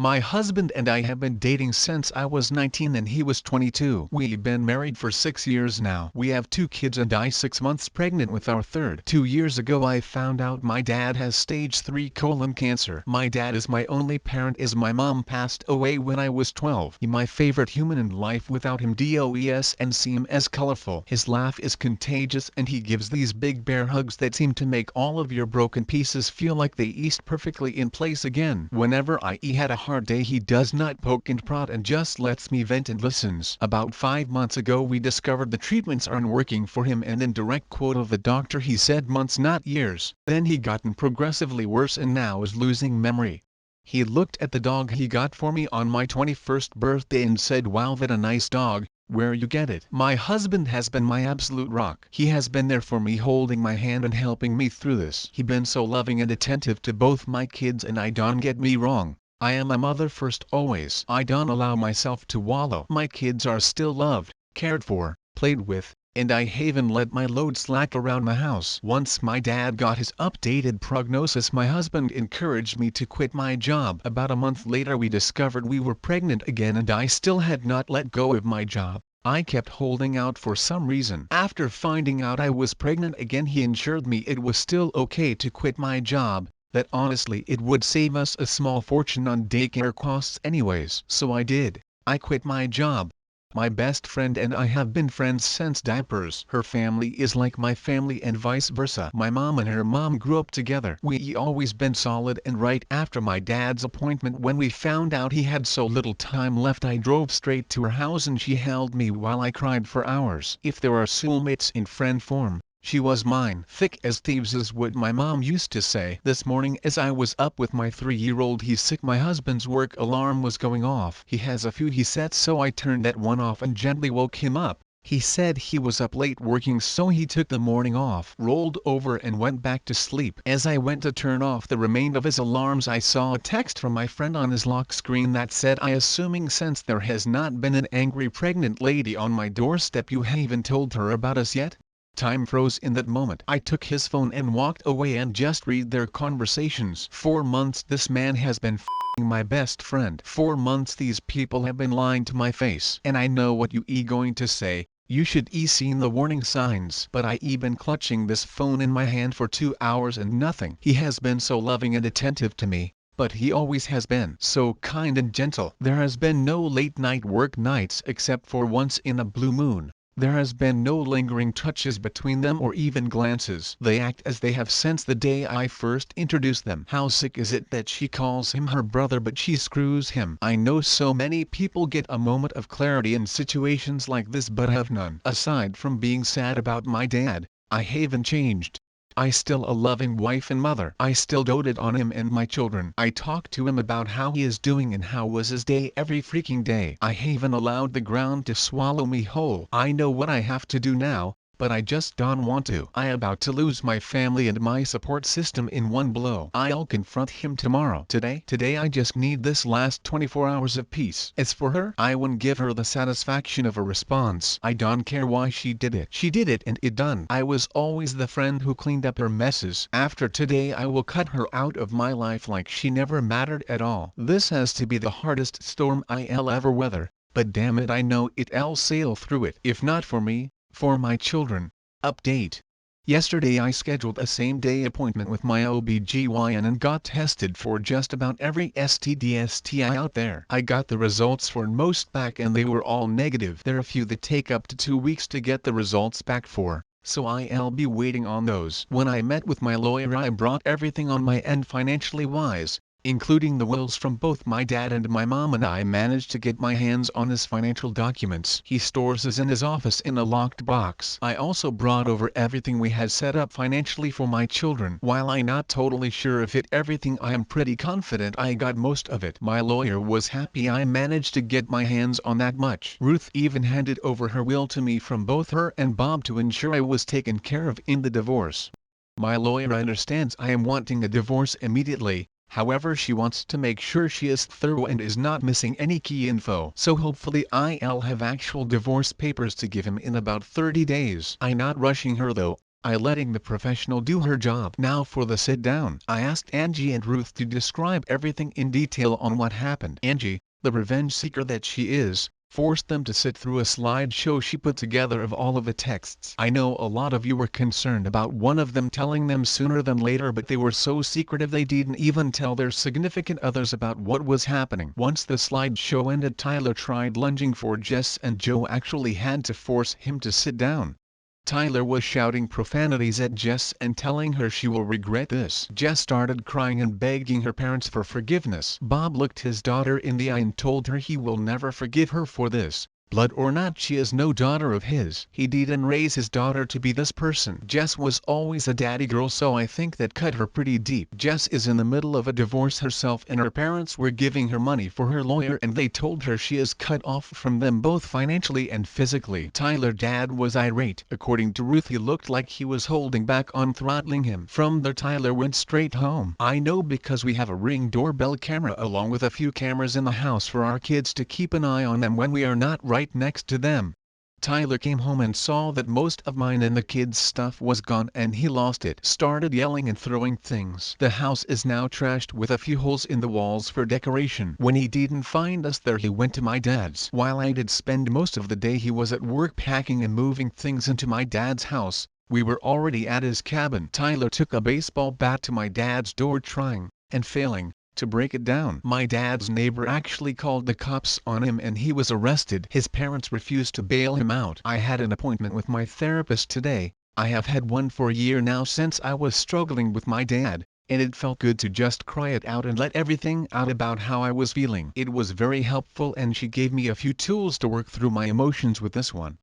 My husband and I have been dating since I was 19 and he was 22. We've been married for 6 years now. We have 2 kids and I 6 months pregnant with our third. 2 years ago I found out my dad has stage 3 colon cancer. My dad is my only parent as my mom passed away when I was 12. He's my favorite human in life. Without him DOES and see him as colorful. His laugh is contagious and he gives these big bear hugs that seem to make all of your broken pieces feel like they eased perfectly in place again. Whenever I had a hard day he does not poke and prod and just lets me vent and listens. About 5 months ago we discovered the treatments aren't working for him and in direct quote of the doctor he said months not years. Then he gotten progressively worse and now is losing memory. He looked at the dog he got for me on my 21st birthday and said, "Wow, that a nice dog, where you get it?" My husband has been my absolute rock. He has been there for me, holding my hand and helping me through this. He been so loving and attentive to both my kids, and I don't get me wrong, I am a mother first always. I don't allow myself to wallow. My kids are still loved, cared for, played with, and I haven't let my load slack around my house. Once my dad got his updated prognosis my husband encouraged me to quit my job. About a month later we discovered we were pregnant again and I still had not let go of my job. I kept holding out for some reason. After finding out I was pregnant again he assured me it was still okay to quit my job, that honestly it would save us a small fortune on daycare costs anyways. So I did. I quit my job. My best friend and I have been friends since diapers. Her family is like my family and vice versa. My mom and her mom grew up together. We always been solid, and right after my dad's appointment when we found out he had so little time left I drove straight to her house and she held me while I cried for hours. If there are soulmates in friend form, she was mine. Thick as thieves is what my mom used to say. This morning as I was up with my 3-year-old, he's sick. My husband's work alarm was going off. He has a few he set, so I turned that one off and gently woke him up. He said he was up late working, so he took the morning off, rolled over and went back to sleep. As I went to turn off the remainder of his alarms I saw a text from my friend on his lock screen that said, "I assuming since there has not been an angry pregnant lady on my doorstep you haven't told her about us yet?" Time froze in that moment. I took his phone and walked away and just read their conversations. 4 months this man has been f***ing my best friend. 4 months these people have been lying to my face. And I know what you going to say. You should seen the warning signs. But I been clutching this phone in my hand for 2 hours and nothing. He has been so loving and attentive to me. But he always has been so kind and gentle. There has been no late night work nights except for once in a blue moon. There has been no lingering touches between them or even glances. They act as they have since the day I first introduced them. How sick is it that she calls him her brother but she screws him? I know so many people get a moment of clarity in situations like this but have none. Aside from being sad about my dad, I haven't changed. I still a loving wife and mother. I still doted on him and my children. I talk to him about how he is doing and how was his day every freaking day. I haven't allowed the ground to swallow me whole. I know what I have to do now, but I just don't want to. I about to lose my family and my support system in one blow. I'll confront him tomorrow. Today I just need this last 24 hours of peace. As for her, I wouldn't give her the satisfaction of a response. I don't care why she did it. She did it and it done. I was always the friend who cleaned up her messes. After today I will cut her out of my life like she never mattered at all. This has to be the hardest storm I'll ever weather, but damn it I know I'll sail through it. If not for me, for my children. Update. Yesterday I scheduled a same-day appointment with my OBGYN and got tested for just about every STI out there. I got the results for most back and they were all negative. There are a few that take up to 2 weeks to get the results back for, so I'll be waiting on those. When I met with my lawyer I brought everything on my end financially wise, including the wills from both my dad and my mom, and I managed to get my hands on his financial documents. He stores his in his office in a locked box. I also brought over everything we had set up financially for my children. While I'm not totally sure if everything, I am pretty confident I got most of it. My lawyer was happy I managed to get my hands on that much. Ruth even handed over her will to me from both her and Bob to ensure I was taken care of in the divorce. My lawyer understands I am wanting a divorce immediately. However, she wants to make sure she is thorough and is not missing any key info. So hopefully I'll have actual divorce papers to give him in about 30 days. I'm not rushing her though. I letting the professional do her job. Now for the sit down. I asked Angie and Ruth to describe everything in detail on what happened. Angie, the revenge seeker that she is, forced them to sit through a slideshow she put together of all of the texts. I know a lot of you were concerned about one of them telling them sooner than later, but they were so secretive they didn't even tell their significant others about what was happening. Once the slideshow ended, Tyler tried lunging for Jess and Joe actually had to force him to sit down. Tyler was shouting profanities at Jess and telling her she will regret this. Jess started crying and begging her parents for forgiveness. Bob looked his daughter in the eye and told her he will never forgive her for this. Blood or not, she is no daughter of his. He didn't raise his daughter to be this person. Jess was always a daddy girl, so I think that cut her pretty deep. Jess is in the middle of a divorce herself and her parents were giving her money for her lawyer and they told her she is cut off from them both financially and physically. Tyler's dad was irate. According to Ruth, he looked like he was holding back on throttling him. From there, Tyler went straight home. I know because we have a Ring doorbell camera along with a few cameras in the house for our kids to keep an eye on them when we are not right next to them. Tyler came home and saw that most of mine and the kids' stuff was gone and he lost it. Started yelling and throwing things. The house is now trashed with a few holes in the walls for decoration. When he didn't find us there, he went to my dad's. While I did spend most of the day, he was at work packing and moving things into my dad's house. We were already at his cabin. Tyler took a baseball bat to my dad's door, trying, and failing, to break it down. My dad's neighbor actually called the cops on him and he was arrested. His parents refused to bail him out. I had an appointment with my therapist today. I have had one for a year now since I was struggling with my dad, and it felt good to just cry it out and let everything out about how I was feeling. It was very helpful and she gave me a few tools to work through my emotions with this one.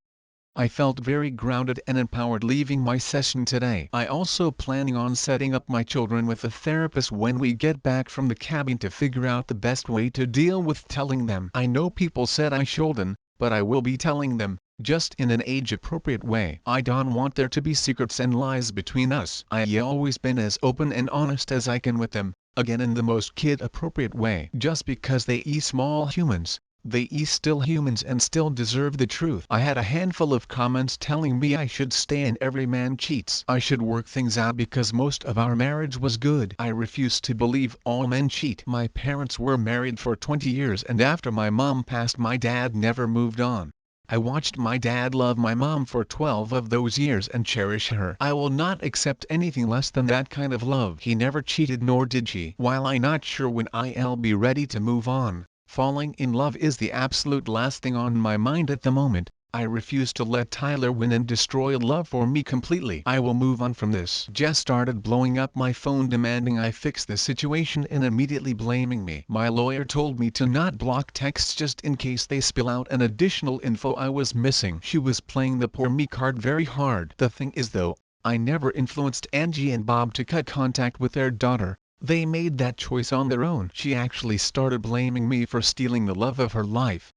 I felt very grounded and empowered leaving my session today. I also planning on setting up my children with a therapist when we get back from the cabin to figure out the best way to deal with telling them. I know people said I shouldn't, but I will be telling them, just in an age-appropriate way. I don't want there to be secrets and lies between us. I always been as open and honest as I can with them, again in the most kid-appropriate way. Just because they is small humans, they is still humans and still deserve the truth. I had a handful of comments telling me I should stay and every man cheats. I should work things out because most of our marriage was good. I refuse to believe all men cheat. My parents were married for 20 years and after my mom passed, my dad never moved on. I watched my dad love my mom for 12 of those years and cherish her. I will not accept anything less than that kind of love. He never cheated, nor did she. While I'm not sure when I'll be ready to move on, falling in love is the absolute last thing on my mind at the moment. I refuse to let Tyler win and destroy love for me completely. I will move on from this. Jess started blowing up my phone demanding I fix the situation and immediately blaming me. My lawyer told me to not block texts just in case they spill out an additional info I was missing. She was playing the poor me card very hard. The thing is though, I never influenced Angie and Bob to cut contact with their daughter. They made that choice on their own. She actually started blaming me for stealing the love of her life.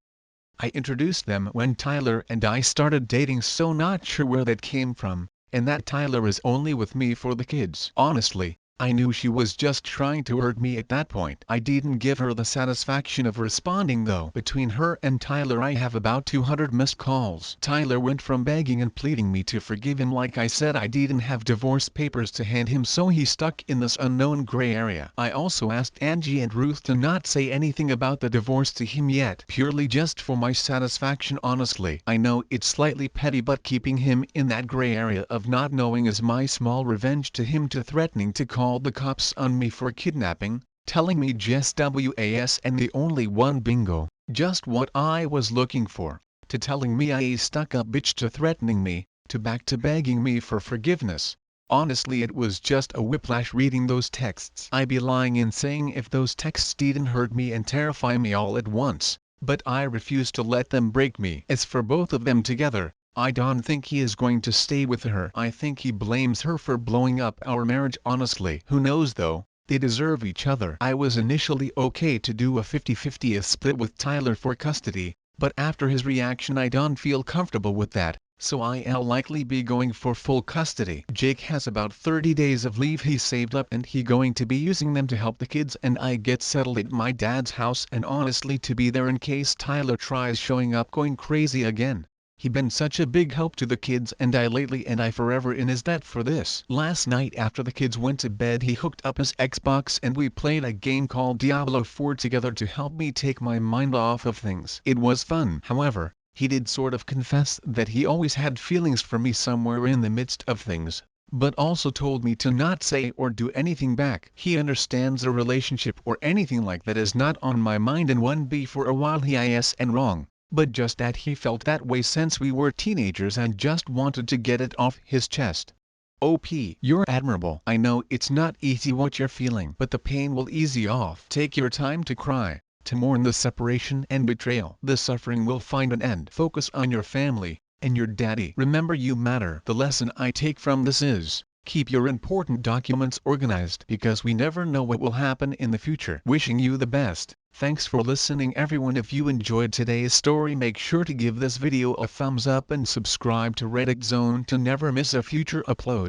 I introduced them when Tyler and I started dating, so not sure where that came from, and that Tyler is only with me for the kids. Honestly, I knew she was just trying to hurt me at that point. I didn't give her the satisfaction of responding though. Between her and Tyler I have about 200 missed calls. Tyler went from begging and pleading me to forgive him like I said I didn't have divorce papers to hand him, so he stuck in this unknown gray area. I also asked Angie and Ruth to not say anything about the divorce to him yet, purely just for my satisfaction. Honestly, I know it's slightly petty, but keeping him in that gray area of not knowing is my small revenge to him, to threatening to call the cops on me for kidnapping, telling me Jess was and the only one, bingo, just what I was looking for, to telling me I a stuck-up bitch, to threatening me, to back to begging me for forgiveness. Honestly, it was just a whiplash reading those texts. I'd be lying in saying if those texts didn't hurt me and terrify me all at once, but I refuse to let them break me. As for both of them together, I don't think he is going to stay with her. I think he blames her for blowing up our marriage. Honestly, who knows though, they deserve each other. I was initially okay to do a 50-50 split with Tyler for custody, but after his reaction I don't feel comfortable with that, so I'll likely be going for full custody. Jake has about 30 days of leave he saved up and he going to be using them to help the kids and I get settled at my dad's house, and honestly to be there in case Tyler tries showing up going crazy again. He been such a big help to the kids and I lately, and I forever in his debt for this. Last night after the kids went to bed he hooked up his Xbox and we played a game called Diablo 4 together to help me take my mind off of things. It was fun. However, he did sort of confess that he always had feelings for me somewhere in the midst of things, but also told me to not say or do anything back. He understands a relationship or anything like that is not on my mind and wouldn't be for a while. He is and wrong, but just that he felt that way since we were teenagers and just wanted to get it off his chest. OP, you're admirable. I know it's not easy what you're feeling, but the pain will ease off. Take your time to cry, to mourn the separation and betrayal. The suffering will find an end. Focus on your family and your daddy. Remember, you matter. The lesson I take from this is, keep your important documents organized because we never know what will happen in the future. Wishing you the best. Thanks for listening everyone. If you enjoyed today's story, make sure to give this video a thumbs up and subscribe to Reddit Zone to never miss a future upload.